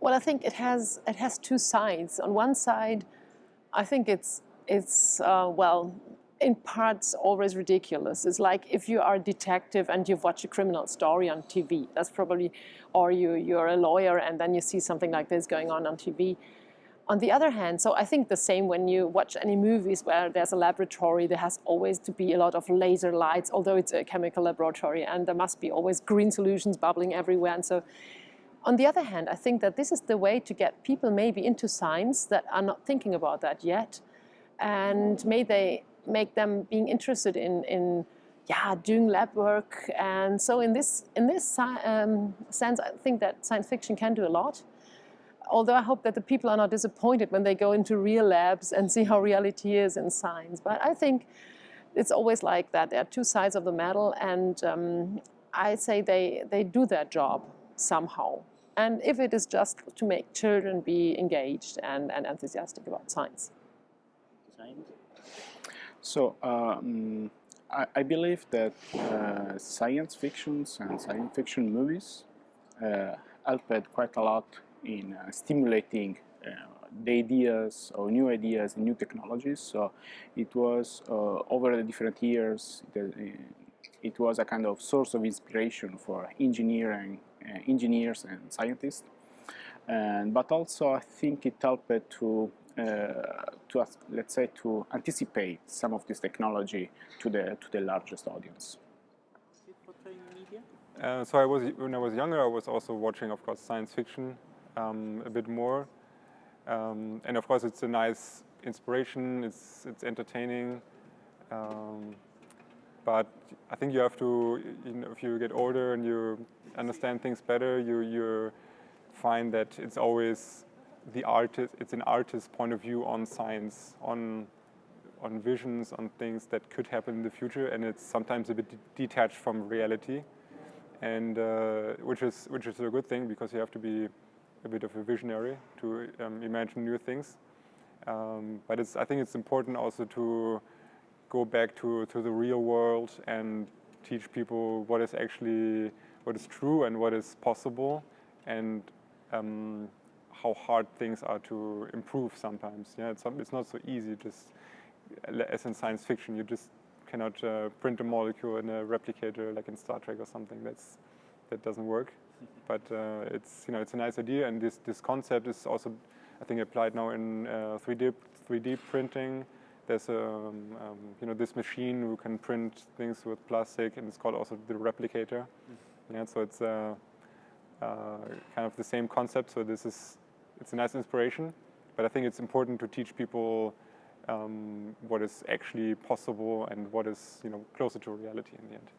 Well, I think it has two sides. On one side, I think it's well, in parts always ridiculous. It's like if you are a detective and you watch a criminal story on TV. That's probably, or you're a lawyer and then you see something like this going on TV. On the other hand, so I think the same when you watch any movies where there's a laboratory, there has always to be a lot of laser lights, although it's a chemical laboratory, and there must be always green solutions bubbling everywhere. And so, on the other hand, I think that this is the way to get people maybe into science that are not thinking about that yet, and may they make them being interested in doing lab work. And so in this sense, I think that science fiction can do a lot. Although I hope that the people are not disappointed when they go into real labs and see how reality is in science. But I think it's always like that. There are two sides of the medal, and I say they do their job somehow. And if it is just to make children be engaged and enthusiastic about science. So I believe that science fictions and science fiction movies helped quite a lot in stimulating the ideas or new ideas and new technologies. So it was over the different years, it was a kind of source of inspiration for engineers and scientists. But also I think it helped to let's say to anticipate some of this technology to the largest audience. So when I was younger, I was also watching, of course, science fiction a bit more, and of course it's a nice inspiration. It's entertaining, but I think you have to, if you get older and you understand things better, you find that it's always it's an artist's point of view on science, on visions, on things that could happen in the future, and it's sometimes a bit detached from reality, and which is a good thing, because you have to be a bit of a visionary to imagine new things. But I think it's important also to go back to the real world and teach people what is true and what is possible, and how hard things are to improve sometimes. Yeah, it's not so easy. Just as in science fiction, you just cannot print a molecule in a replicator like in Star Trek or something. That doesn't work. But it's a nice idea, and this concept is also, I think, applied now in 3D printing. There's this machine who can print things with plastic, and it's called also the replicator. Yeah, so it's kind of the same concept. So it's a nice inspiration, but I think it's important to teach people what is actually possible and what is closer to reality in the end.